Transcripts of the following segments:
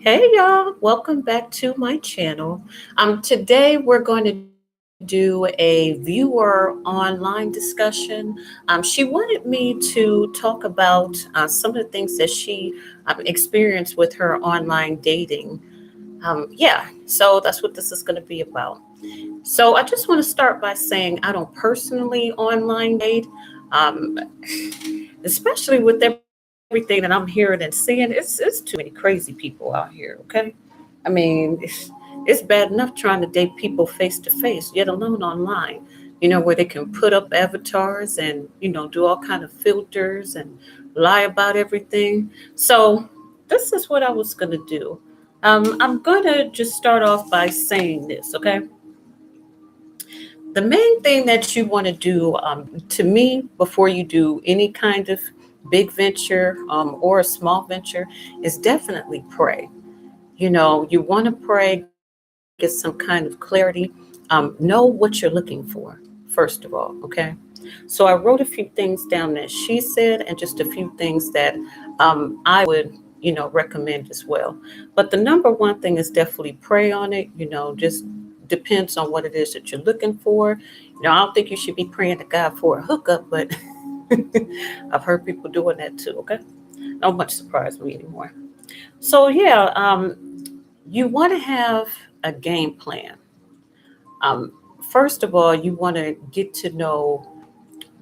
Hey y'all, welcome back to my channel. Today we're going to do a viewer online discussion. She wanted me to talk about some of the things that she experienced with her online dating. Yeah, so that's what this is going to be about. So I just want to start by saying I don't personally online date, um, especially with everything that I'm hearing and seeing. It's too many crazy people out here. Okay, I mean, it's bad enough trying to date people face to face, yet alone online. Where they can put up avatars and do all kind of filters and lie about everything. So this is what I was gonna do. I'm gonna just start off by saying this, okay? The main thing that you want to do, to me, before you do any kind of big venture or a small venture, is definitely pray. You want to pray, get some kind of clarity, know what you're looking for, first of all, okay? So I wrote a few things down that she said and just a few things that I would, recommend as well. But the number one thing is definitely pray on it, just depends on what it is that you're looking for. I don't think you should be praying to God for a hookup, but I've heard people doing that too, okay? Don't much surprise me anymore. So yeah, you want to have a game plan. Um, First of all, you want to get to know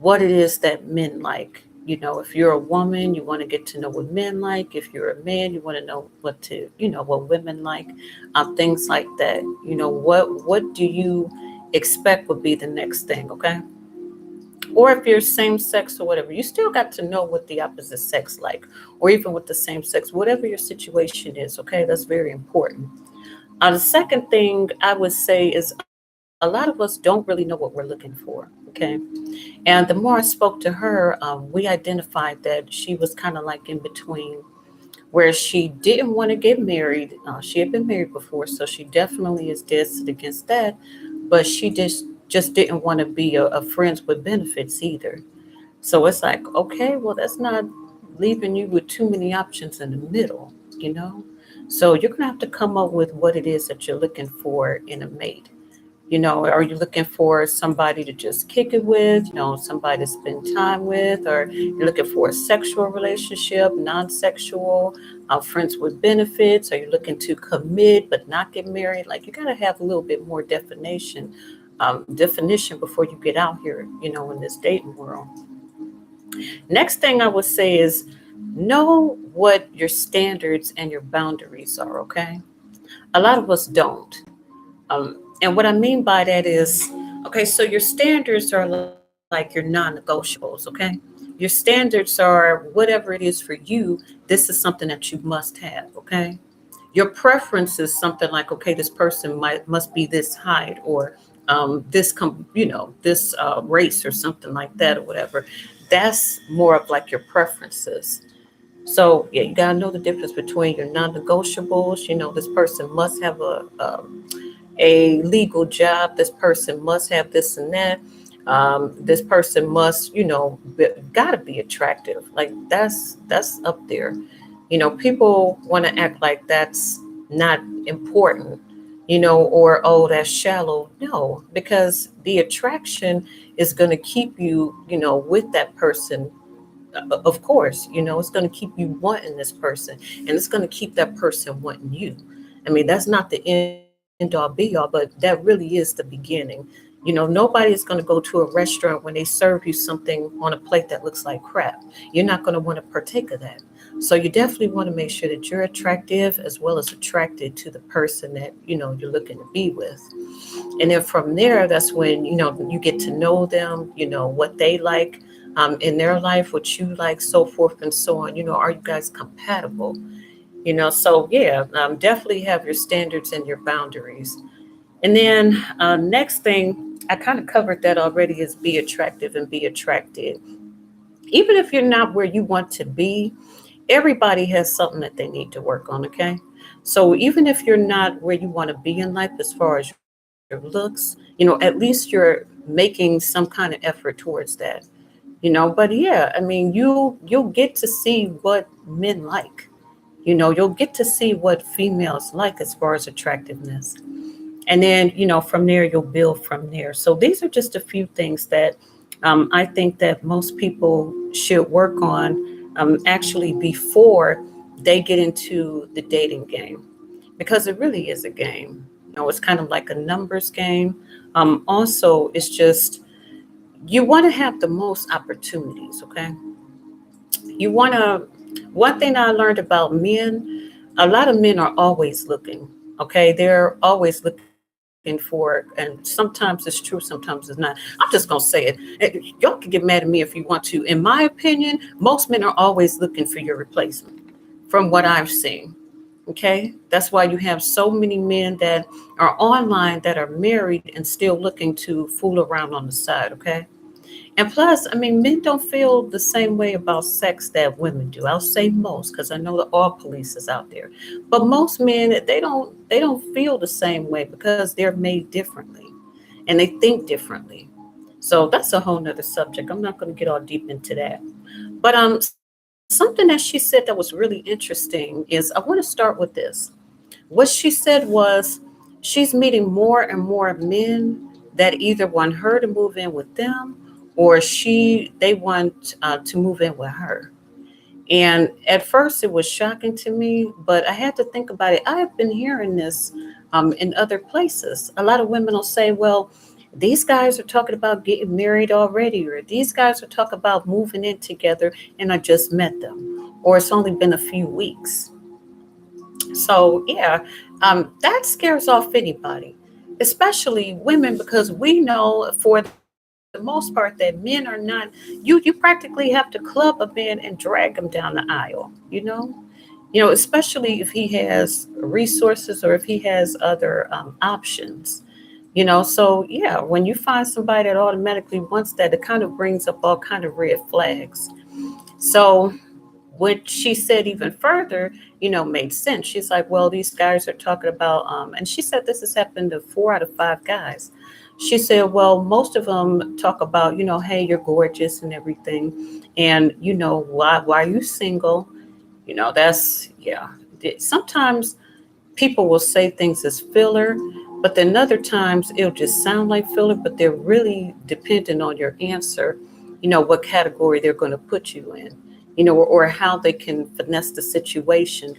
what it is that men like. If you're a woman, you want to get to know what men like. If you're a man, you want to know what women like, things like that. What do you expect would be the next thing, okay? Or if you're same sex or whatever, you still got to know what the opposite sex like, or even with the same sex, whatever your situation is, okay? That's very important. The second thing I would say is a lot of us don't really know what we're looking for. Okay. And the more I spoke to her, we identified that she was kind of like in between where she didn't want to get married. She had been married before, so she definitely is dead set against that. But she just didn't want to be a friends with benefits either. So it's like, okay, well, that's not leaving you with too many options in the middle, you know? So you're going to have to come up with what it is that you're looking for in a mate. Are you looking for somebody to just kick it with, somebody to spend time with, or you're looking for a sexual relationship, non sexual, friends with benefits? Are you looking to commit but not get married? Like, you got to have a little bit more definition before you get out here, in this dating world. Next thing I would say is know what your standards and your boundaries are, okay? A lot of us don't. And what I mean by that is, okay, so your standards are like your non negotiables, okay? Your standards are whatever it is for you, this is something that you must have, okay? Your preference is something like, okay, this person must be this height or this race or something like that or whatever. That's more of like your preferences. So yeah, you gotta know the difference between your non-negotiables. This person must have a legal job. This person must have this and that. This person must, gotta be attractive. Like that's up there. People want to act like that's not important, or oh, that's shallow. No, because the attraction is going to keep you, with that person. Of course, it's going to keep you wanting this person, and it's going to keep that person wanting you. I mean, that's not the end all be all, but that really is the beginning. Nobody is going to go to a restaurant when they serve you something on a plate that looks like crap. You're not going to want to partake of that. So you definitely want to make sure that you're attractive as well as attracted to the person that you're looking to be with. And then from there, that's when you get to know them, what they like in their life, what you like, so forth and so on. Are you guys compatible? So yeah, definitely have your standards and your boundaries. And then next thing, I kind of covered that already, is be attractive and be attracted. Even if you're not where you want to be, everybody has something that they need to work on, okay? So even if you're not where you want to be in life as far as your looks, at least you're making some kind of effort towards that. But yeah, I mean, you'll get to see what men like. You'll get to see what females like as far as attractiveness. And then, from there, you'll build from there. So these are just a few things that I think that most people should work on actually before they get into the dating game, because it really is a game. It's kind of like a numbers game. Also, it's just you want to have the most opportunities, okay? You want to, one thing I learned about men, a lot of men are always looking, okay? They're always looking for, and sometimes it's true, sometimes it's not. I'm just going to say it. Y'all can get mad at me if you want to. In my opinion, most men are always looking for your replacement from what I've seen. Okay. That's why you have so many men that are online that are married and still looking to fool around on the side. Okay. And plus, I mean, men don't feel the same way about sex that women do. I'll say most, because I know that all police is out there. But most men, they don't feel the same way because they're made differently and they think differently. So that's a whole nother subject. I'm not going to get all deep into that. But something that she said that was really interesting is, I want to start with this. What she said was she's meeting more and more men that either want her to move in with them, or they want to move in with her. And at first it was shocking to me, but I had to think about it. I have been hearing this in other places. A lot of women will say, well, these guys are talking about getting married already, or these guys are talking about moving in together and I just met them, or it's only been a few weeks. So, yeah, that scares off anybody, especially women, because we know for the most part that men are not, you practically have to club a man and drag him down the aisle. Especially if he has resources or if he has other options. So yeah, when you find somebody that automatically wants that, it kind of brings up all kind of red flags. So what she said even further, made sense. She's like, well, these guys are talking about, and she said this has happened to 4 out of 5 guys. She said, well, most of them talk about, hey, you're gorgeous and everything, and why are you single? That's yeah. Sometimes people will say things as filler, but then other times it'll just sound like filler, but they're really dependent on your answer, what category they're going to put you in, or how they can finesse the situation.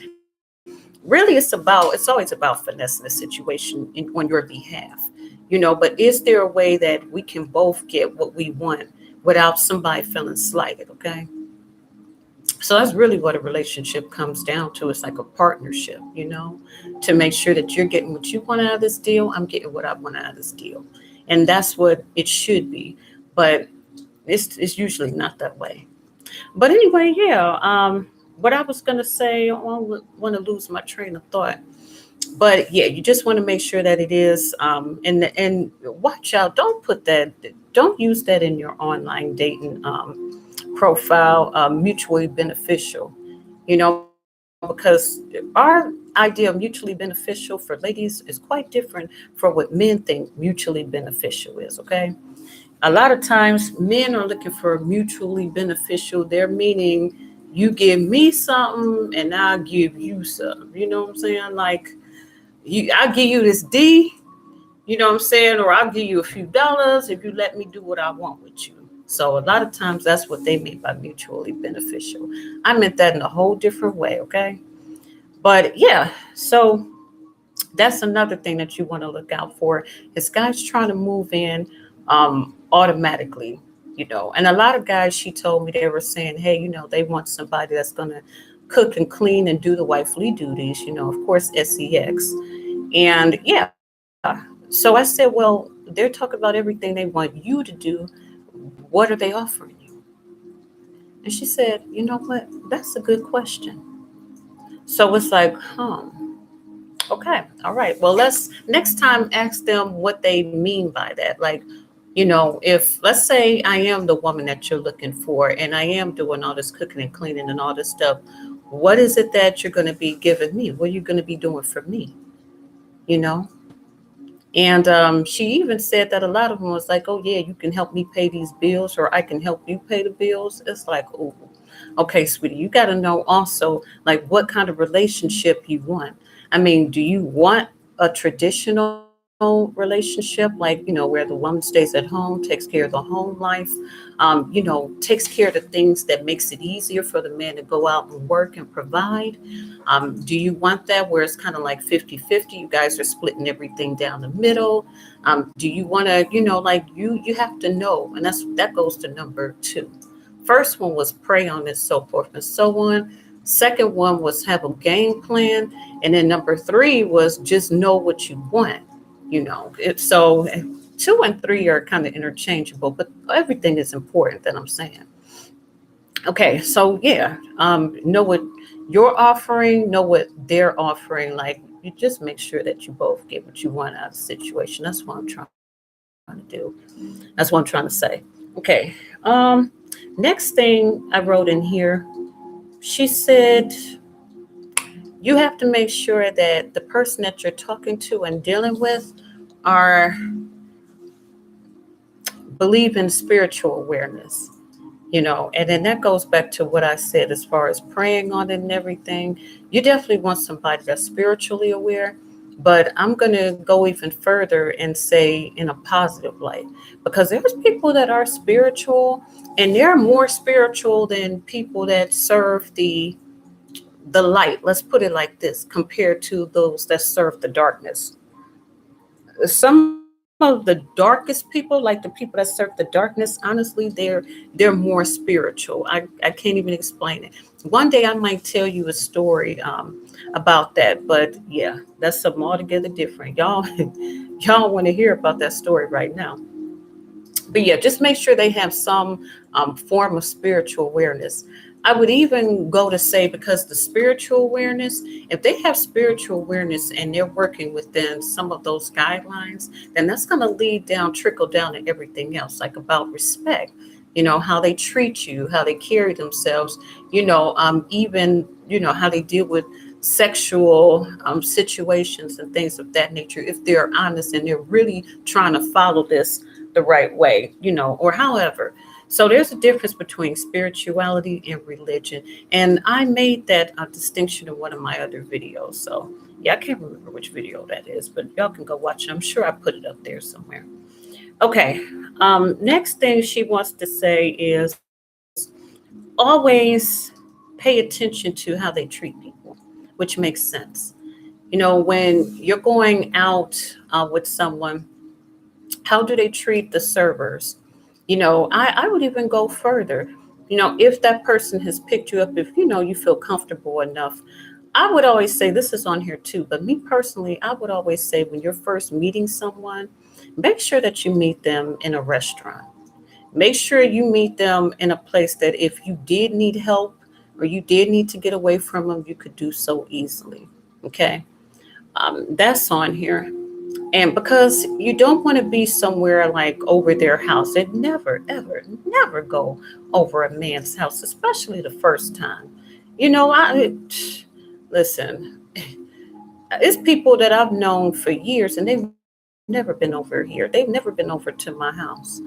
Really, it's always about finessing the situation on your behalf, but is there a way that we can both get what we want without somebody feeling slighted? Okay. So that's really what a relationship comes down to. It's like a partnership, to make sure that you're getting what you want out of this deal. I'm getting what I want out of this deal. And that's what it should be. But it's usually not that way. But anyway, yeah. What I was going to say, I don't want to lose my train of thought. But yeah, you just want to make sure that it is, and watch out. Don't put that. Don't use that in your online dating profile, mutually beneficial, because our idea of mutually beneficial for ladies is quite different from what men think mutually beneficial is, okay? A lot of times men are looking for mutually beneficial. They're meaning you give me something and I'll give you something. You know what I'm saying? Like, I'll give you this D, you know what I'm saying? Or I'll give you a few dollars if you let me do what I want with you. So a lot of times that's what they mean by mutually beneficial. I meant that in a whole different way, okay? But yeah, so that's another thing that you want to look out for is guys trying to move in automatically, And a lot of guys, she told me, they were saying, hey, they want somebody that's going to cook and clean and do the wifely duties, of course, sex. And yeah, so I said, well, they're talking about everything they want you to do. What are they offering you? And she said, you know what? That's a good question. So it's like, okay, all right. Well, let's next time ask them what they mean by that. Like, if let's say I am the woman that you're looking for and I am doing all this cooking and cleaning and all this stuff, what is it that you're going to be giving me? What are you going to be doing for me? You know? And she even said that a lot of them was like, oh, yeah, you can help me pay these bills or I can help you pay the bills. It's like, oh. Okay, sweetie, you got to know also like what kind of relationship you want. I mean, do you want a traditional relationship, like, where the woman stays at home, takes care of the home life, takes care of the things that makes it easier for the man to go out and work and provide? Do you want that where it's kind of like 50-50? You guys are splitting everything down the middle? Do you want to, like you have to know, and that goes to number two. First one was pray on it, so forth and so on. Second one was have a game plan, and then number three was just know what you want. So two and three are kind of interchangeable, but everything is important that I'm saying. Okay, so yeah, know what you're offering, know what they're offering. Like, you just make sure that you both get what you want out of the situation. That's what I'm trying to do. That's what I'm trying to say. Okay. Next thing I wrote in here, she said you have to make sure that the person that you're talking to and dealing with are believe in spiritual awareness. And then that goes back to what I said as far as praying on it and everything. You definitely want somebody that's spiritually aware, but I'm going to go even further and say in a positive light, because there's people that are spiritual, and they're more spiritual than people that serve the light. Let's put it like this, compared to those that serve the darkness. Some of the darkest people, like the people that serve the darkness, honestly, they're more spiritual. I can't even explain it. One day I might tell you a story about that, but yeah, that's something altogether different. Y'all y'all want to hear about that story right now. But yeah, just make sure they have some form of spiritual awareness. I would even go to say, because the spiritual awareness, if they have spiritual awareness and they're working within some of those guidelines, then that's going to lead down, trickle down to everything else, like about respect, how they treat you, how they carry themselves, even, how they deal with sexual situations and things of that nature, if they're honest and they're really trying to follow this the right way, or however. So there's a difference between spirituality and religion. And I made that distinction in one of my other videos. So yeah, I can't remember which video that is, but y'all can go watch it. I'm sure I put it up there somewhere. Okay. Next thing she wants to say is always pay attention to how they treat people, which makes sense. When you're going out with someone, how do they treat the servers? I would even go further. If that person has picked you up, if you feel comfortable enough, I would always say, this is on here too, but me personally, I would always say, when you're first meeting someone, make sure that you meet them in a restaurant. Make sure you meet them in a place that if you did need help or you did need to get away from them, you could do so easily. Okay. That's on here. And because you don't want to be somewhere like over their house, and never, ever, never go over a man's house, especially the first time. I listen. It's people that I've known for years, and they've never been over here. They've never been over to my house.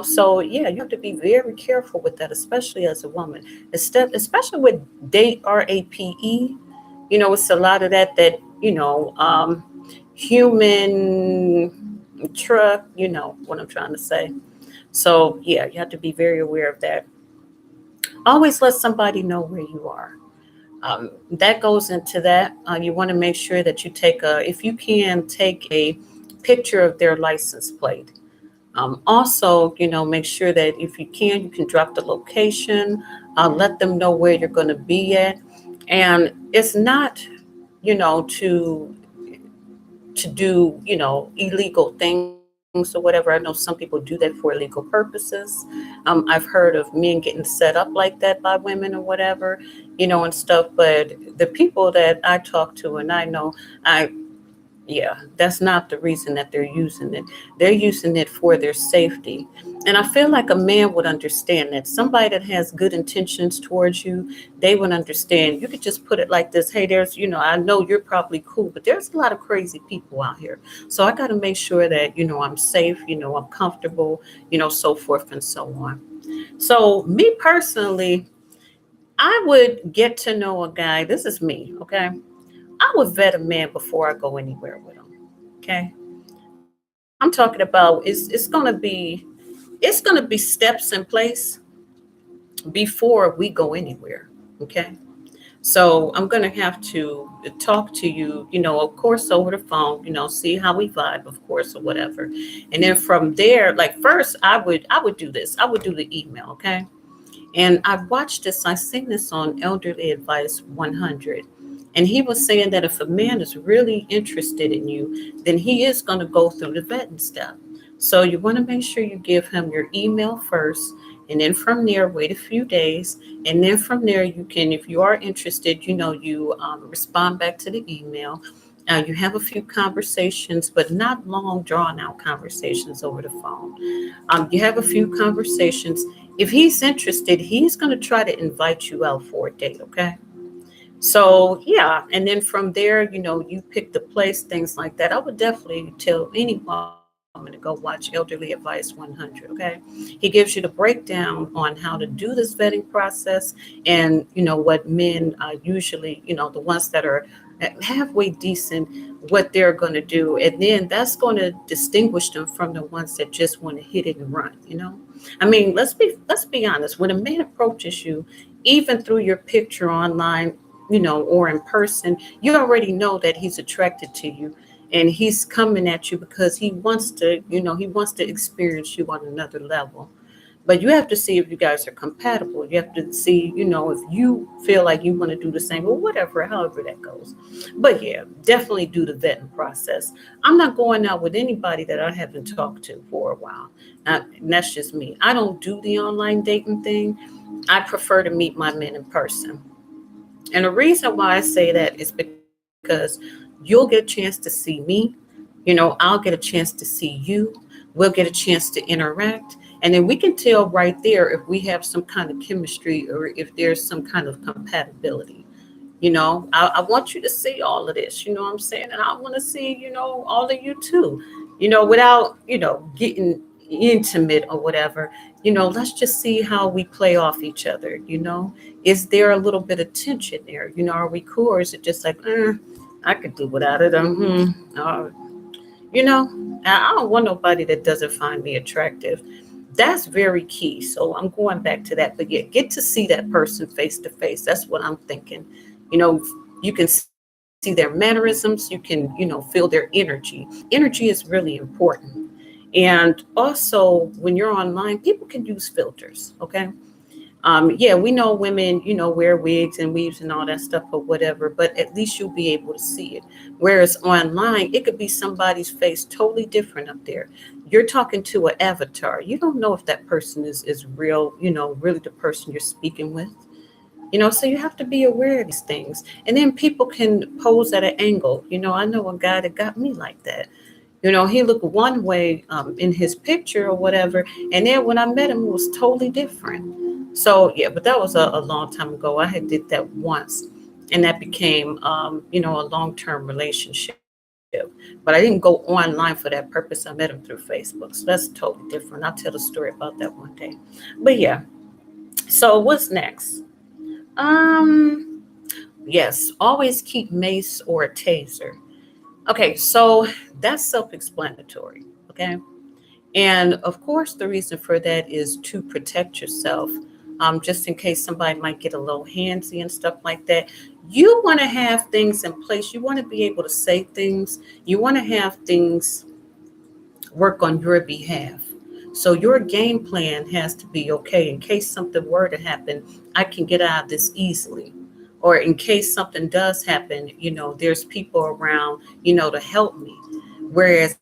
So yeah, you have to be very careful with that, especially as a woman. Especially with date RAPE. It's a lot of that. Human truck. You know what I'm trying to say. So yeah, you have to be very aware of that. Always let somebody know where you are. That goes into that. You want to make sure that you if you can, take a picture of their license plate. Also, make sure that if you can drop the location, let them know where you're going to be at. And it's not, to do, illegal things or whatever. I know some people do that for illegal purposes. I've heard of men getting set up like that by women or whatever, and stuff. But the people that I talk to and I know, I yeah, that's not the reason that they're using it. They're using it for their safety. And I feel like a man would understand that. Somebody that has good intentions towards you, they would understand. You could just put it like this: hey, I know you're probably cool, but there's a lot of crazy people out here. So I got to make sure that, I'm safe, I'm comfortable, so forth and so on. So, me personally, I would get to know a guy. This is me, okay? I would vet a man before I go anywhere with him. Okay. I'm talking about it's gonna be steps in place before we go anywhere. Okay. So I'm gonna have to talk to you, of course over the phone, see how we vibe, of course, or whatever. And then from there, like first I would do this. I would do the email, okay? And I watched this, I seen this on Elderly Advice 100. And he was saying that if a man is really interested in you, then he is going to go through the vetting step. So you want to make sure you give him your email first. And then from there, wait a few days. And then from there, you can, if you are interested, you respond back to the email. You have a few conversations, but not long, drawn out conversations over the phone. You have a few conversations. If he's interested, he's going to try to invite you out for a date, okay? So, yeah. And then from there, you pick the place, things like that. I would definitely tell any woman to go watch Elderly Advice 100, okay? He gives you the breakdown on how to do this vetting process and, what men usually, the ones that are halfway decent, what they're going to do. And then that's going to distinguish them from the ones that just want to hit it and run. I mean, let's be honest. When a man approaches you, even through your picture online, or in person, you already know that he's attracted to you and he's coming at you because he wants to experience you on another level. But you have to see if you guys are compatible. You have to see, if you feel like you want to do the same or whatever, however that goes. But yeah, definitely do the vetting process. I'm not going out with anybody that I haven't talked to for a while. And that's just me. I don't do the online dating thing. I prefer to meet my men in person. And the reason why I say that is because you'll get a chance to see me, I'll get a chance to see you, we'll get a chance to interact, and then we can tell right there if we have some kind of chemistry or if there's some kind of compatibility. I want you to see all of this, you know what I'm saying? And I want to see, all of you too, without, getting intimate or whatever. Let's just see how we play off each other. Is there a little bit of tension there? Are we cool or is it just like, I could do without it? You know, I don't want nobody that doesn't find me attractive. That's very key. So I'm going back to that. But yeah, get to see that person face to face. That's what I'm thinking. You know, you can see their mannerisms. You can, feel their energy. Energy is really important. And also, when you're online, people can use filters. Okay. Yeah, we know women, wear wigs and weaves and all that stuff or whatever, but at least you'll be able to see it. Whereas online, it could be somebody's face totally different up there. You're talking to an avatar. You don't know if that person is real, really the person you're speaking with. So you have to be aware of these things. And then people can pose at an angle. I know a guy that got me like that. He looked one way in his picture or whatever, and then when I met him, it was totally different. So yeah, but that was a long time ago. I had did that once, and that became, a long-term relationship. But I didn't go online for that purpose. I met him through Facebook, so that's totally different. I'll tell a story about that one day. But yeah, so what's next? Um, yes, always keep mace or a taser. Okay, so that's self explanatory. Okay. And of course, the reason for that is to protect yourself, just in case somebody might get a little handsy and stuff like that. You want to have things in place. You want to be able to say things. You want to have things work on your behalf. So your game plan has to be okay. In case something were to happen, I can get out of this easily. Or in case something does happen, there's people around, to help me. Whereas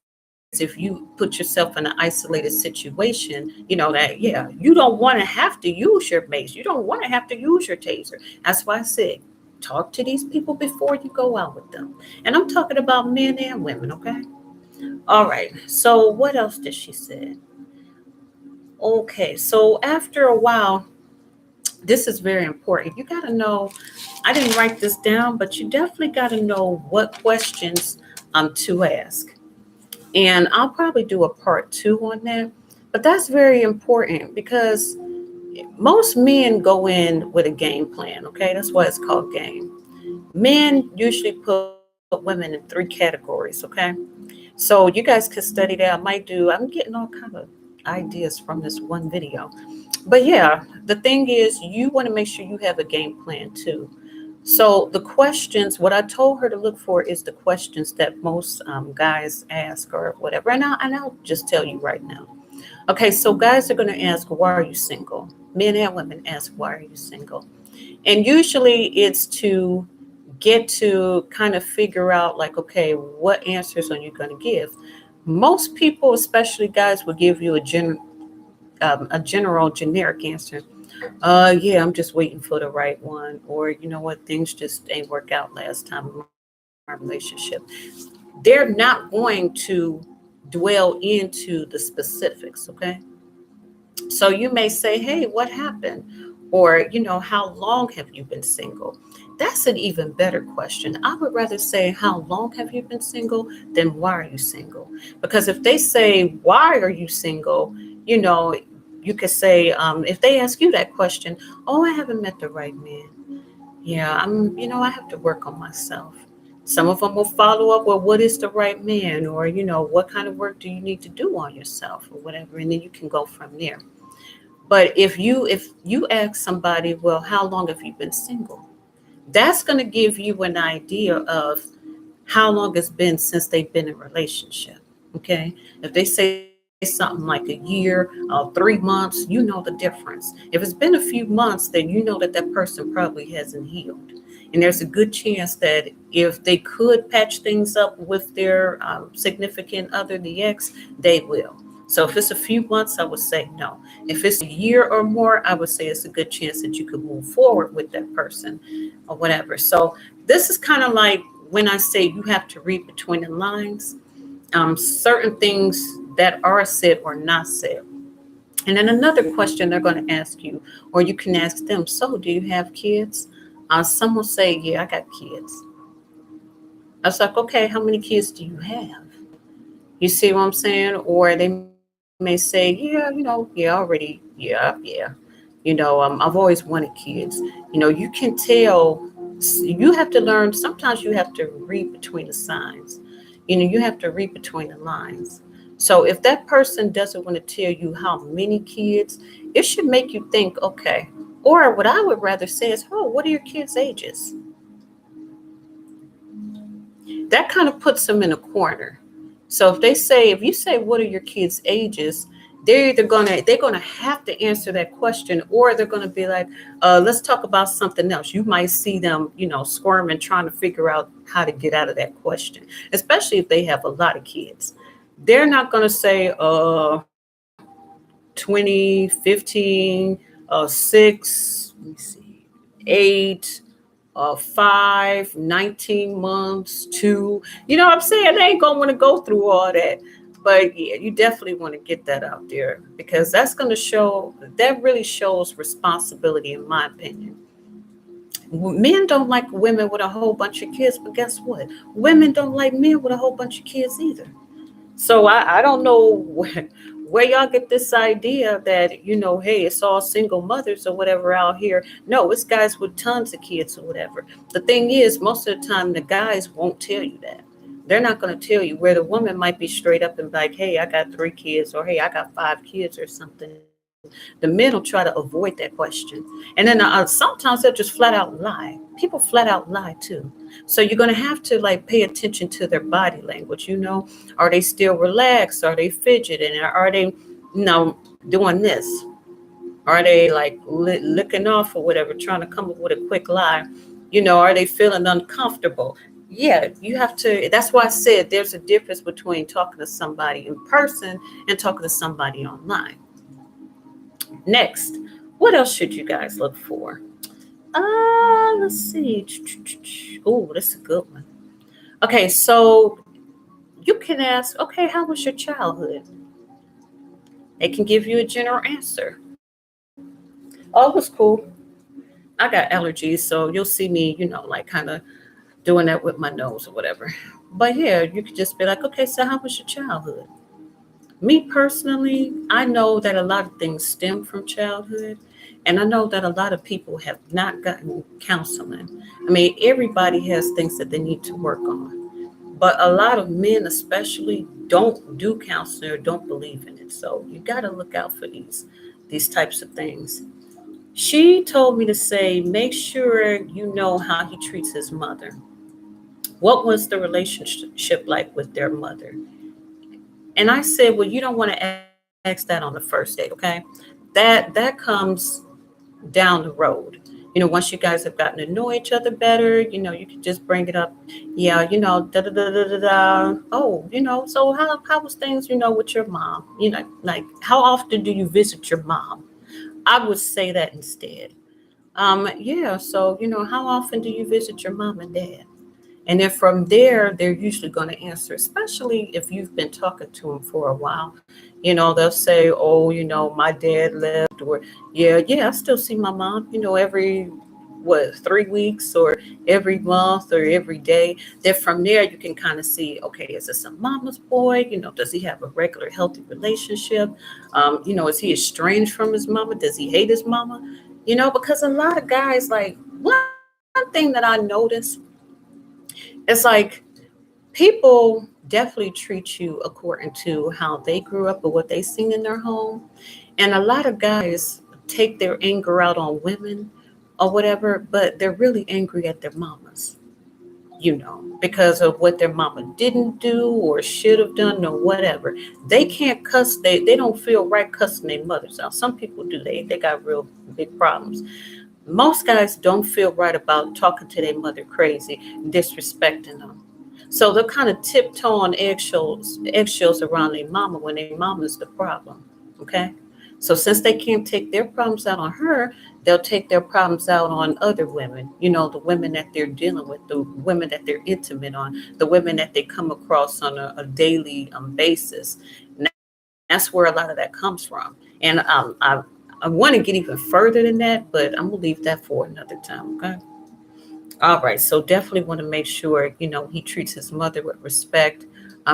if you put yourself in an isolated situation, that, yeah, you don't want to have to use your mace. You don't want to have to use your taser. That's why I said, talk to these people before you go out with them. And I'm talking about men and women, okay? All right. So what else did she say? Okay. So after a while, this is very important. You got to know, I didn't write this down, but you definitely got to know what questions to ask. And I'll probably do a part two on that. But that's very important because Most men go in with a game plan, okay? That's why it's called game. Men usually put women in three categories, okay? So you guys could study that. I'm getting all kind of ideas from this one video. But yeah, the thing is, you want to make sure you have a game plan too. So the questions, what I told her to look for is the questions that most guys ask or whatever. And I'll just tell you right now. Okay, so guys are going to ask, why are you single? Men and women ask, why are you single? And usually it's to get to kind of figure out, like, okay, what answers are you going to give? Most people, especially guys, will give you a general generic answer. Yeah, I'm just waiting for the right one. Or, you know what, things just ain't work out last time in my relationship. They're not going to dwell into the specifics, okay? So you may say, hey, what happened? Or, how long have you been single? That's an even better question. I would rather say, how long have you been single than why are you single? Because if they say, why are you single? You know, you could say, if they ask you that question, oh, I haven't met the right man. Yeah, I have to work on myself. Some of them will follow up with what is the right man, or, what kind of work do you need to do on yourself, or whatever, and then you can go from there. But if you ask somebody, well, how long have you been single? That's going to give you an idea of how long it's been since they've been in a relationship. Okay. If they say something like a year, 3 months, you know the difference. If it's been a few months, then you know that that person probably hasn't healed. And there's a good chance that if they could patch things up with their significant other, the ex, they will. So if it's a few months, I would say no. If it's a year or more, I would say it's a good chance that you could move forward with that person or whatever. So this is kind of like when I say you have to read between the lines, certain things that are said or not said. And then another question they're going to ask you, or you can ask them, so do you have kids? Some will say, yeah, I got kids. I was like, okay, how many kids do you have? You see what I'm saying? Or they may say, yeah, yeah. I've always wanted kids. You can tell, you have to learn, sometimes you have to read between the signs. You have to read between the lines. So if that person doesn't want to tell you how many kids, it should make you think, okay. Or what I would rather say is, oh, what are your kids' ages? That kind of puts them in a corner. So if you say, what are your kids' ages? They're gonna have to answer that question, or they're gonna be like, let's talk about something else. You might see them, squirming, trying to figure out how to get out of that question, especially if they have a lot of kids. They're not gonna say, 20, 15, 6, let me see, 8, 5, 19 months, 2. You know what I'm saying? They ain't gonna want to go through all that. But yeah, you definitely want to get that out there, because that really shows responsibility, in my opinion. Men don't like women with a whole bunch of kids, but guess what? Women don't like men with a whole bunch of kids either. So I don't know where y'all get this idea that, hey, it's all single mothers or whatever out here. No, it's guys with tons of kids or whatever. The thing is, most of the time, the guys won't tell you that. They're not going to tell you, where the woman might be straight up and be like, hey, I got 3 kids, or hey, I got 5 kids or something. The men will try to avoid that question. And then sometimes they'll just flat out lie. People flat out lie too. So you're going to have to, like, pay attention to their body language. Are they still relaxed? Are they fidgeting? Are they, doing this? Are they like licking off or whatever, trying to come up with a quick lie? Are they feeling uncomfortable? Yeah, you have to. That's why I said there's a difference between talking to somebody in person and talking to somebody online. Next, what else should you guys look for? Let's see. Oh, that's a good one. Okay, so you can ask, okay, how was your childhood? They can give you a general answer. Oh, it was cool. I got allergies, so you'll see me, like, kind of doing that with my nose or whatever. But yeah, you could just be like, okay, so how was your childhood? Me personally, I know that a lot of things stem from childhood. And I know that a lot of people have not gotten counseling. I mean, everybody has things that they need to work on. But a lot of men, especially, don't do counseling or don't believe in it. So you got to look out for these types of things. She told me to say, make sure you know how he treats his mother. What was the relationship like with their mother? And I said, well, you don't want to ask that on the first date, okay? That comes down the road. Once you guys have gotten to know each other better, you can just bring it up. Yeah, da da da da da da. Oh, so how was things, with your mom? Like how often do you visit your mom? I would say that instead. Yeah, so how often do you visit your mom and dad? And then from there, they're usually going to answer, especially if you've been talking to them for a while. They'll say, oh, my dad left, or yeah, I still see my mom, every, what, 3 weeks or every month or every day. Then from there, you can kind of see, okay, is this a mama's boy? Does he have a regular, healthy relationship? Is he estranged from his mama? Does he hate his mama? Because a lot of guys, like, one thing that I noticed it's like people definitely treat you according to how they grew up or what they seen in their home. And a lot of guys take their anger out on women or whatever, but they're really angry at their mamas, because of what their mama didn't do or should have done or whatever. They can't cuss, they don't feel right cussing their mothers out. Some people do, they got real big problems. Most guys don't feel right about talking to their mother crazy, disrespecting them. So they'll kind of tiptoe on eggshells around their mama when their mama's the problem. Okay? So since they can't take their problems out on her, they'll take their problems out on other women, the women that they're dealing with, the women that they're intimate on, the women that they come across on a daily basis. And that's where a lot of that comes from. And I want to get even further than that, but I'm going to leave that for another time. Okay. All right, so definitely want to make sure he treats his mother with respect.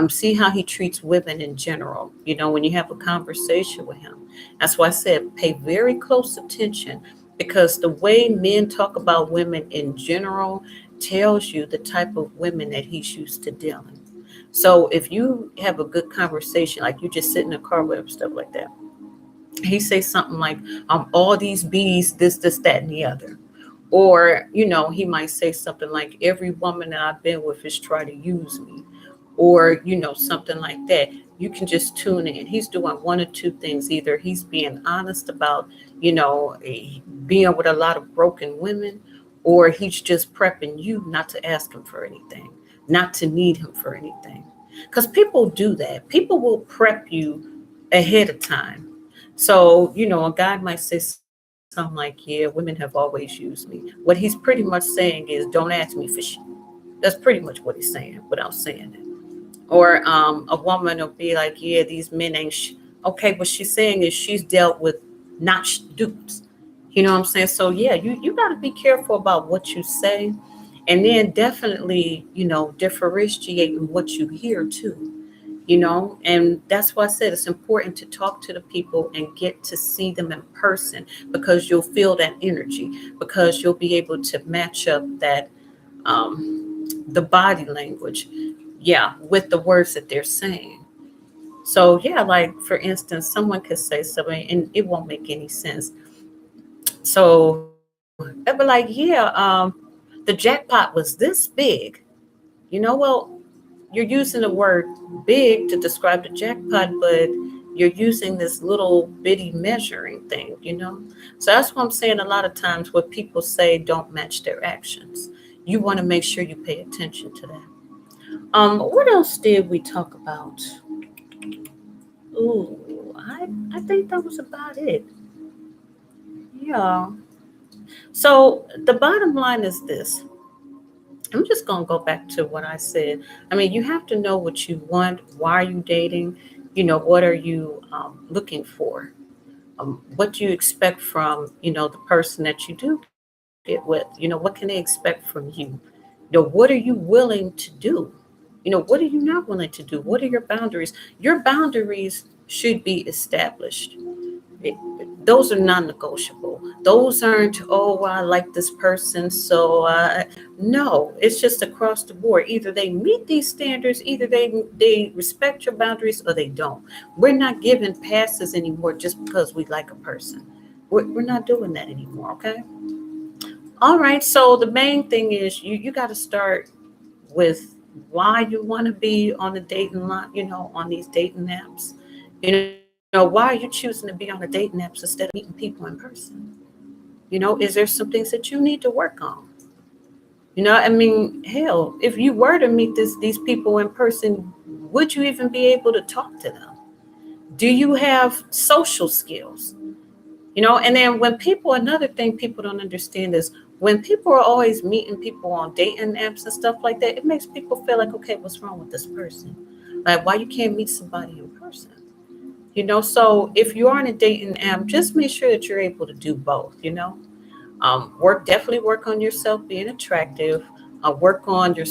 See how he treats women in general. When you have a conversation with him, that's why I said pay very close attention because the way men talk about women in general tells you the type of women that he's used to dealing. So if you have a good conversation, like you just sit in a car with him, stuff like that, he say something like, all these bees, this, that, and the other. Or, he might say something like, every woman that I've been with is trying to use me. Or, something like that. You can just tune in. He's doing one or two things. Either he's being honest about, being with a lot of broken women, or he's just prepping you not to ask him for anything, not to need him for anything. Because people do that. People will prep you ahead of time. So, a guy might say something like, yeah, women have always used me. What he's pretty much saying is, don't ask me for shit. That's pretty much what he's saying without saying it. Or a woman will be like, yeah, these men ain't okay. What she's saying is she's dealt with not dudes. You know what I'm saying? So yeah, you got to be careful about what you say, and then definitely differentiating what you hear too. And that's why I said it's important to talk to the people and get to see them in person because you'll feel that energy, because you'll be able to match up that the body language, yeah, with the words that they're saying. So yeah, like for instance, someone could say something and it won't make any sense. So they'll be like, yeah, the jackpot was this big. Well, you're using the word big to describe the jackpot, but you're using this little bitty measuring thing. So that's what I'm saying. A lot of times what people say don't match their actions. You want to make sure you pay attention to that. What else did we talk about? Ooh, I think that was about it. Yeah. So the bottom line is this. I'm just going to go back to what I said. I mean, you have to know what you want. Why are you dating? What are you looking for? What do you expect from, the person that you do get with? What can they expect from you? What are you willing to do? What are you not willing to do? What are your boundaries? Your boundaries should be established. It, those are non-negotiable. Those aren't, oh, well, I like this person, so no, it's just across the board. Either they meet these standards, either they respect your boundaries, or they don't. We're not giving passes anymore just because we like a person. We're not doing that anymore. Okay. All right. So the main thing is you got to start with why you want to be on the dating line, on these dating apps. Why are you choosing to be on the dating apps instead of meeting people in person? Is there some things that you need to work on? I mean, hell, if you were to meet these people in person, would you even be able to talk to them? Do you have social skills? And then when people, another thing people don't understand is when people are always meeting people on dating apps and stuff like that, it makes people feel like, okay, what's wrong with this person? Like, why you can't meet somebody in person? So if you are on a dating app, just make sure that you're able to do both. Definitely work on yourself being attractive, work on your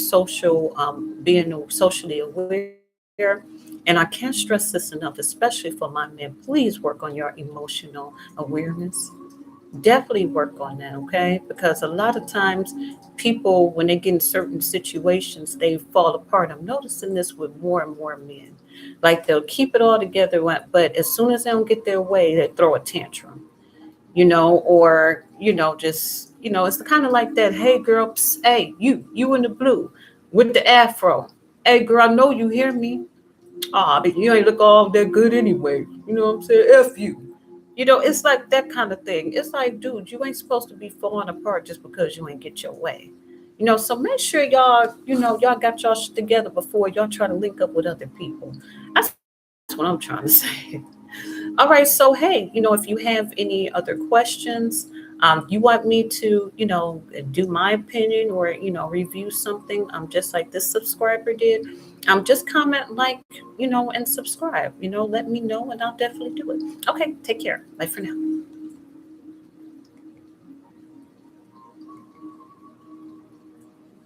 being socially aware. And I can't stress this enough, especially for my men. Please work on your emotional awareness. Definitely work on that, okay? Because a lot of times people, when they get in certain situations, they fall apart. I'm noticing this with more and more men. Like they'll keep it all together, but as soon as they don't get their way, they throw a tantrum, or, it's kind of like that. Hey, girl, psst, hey, you in the blue with the afro. Hey, girl, I know you hear me. But you ain't look all that good anyway. You know what I'm saying? F you. It's like that kind of thing. It's like, dude, you ain't supposed to be falling apart just because you ain't get your way. So make sure y'all got y'all shit together before y'all try to link up with other people. That's what I'm trying to say. All right, so hey, if you have any other questions, you want me to, do my opinion or, review something, just like this subscriber did, just comment, like, and subscribe, let me know and I'll definitely do it. Okay, take care. Bye for now.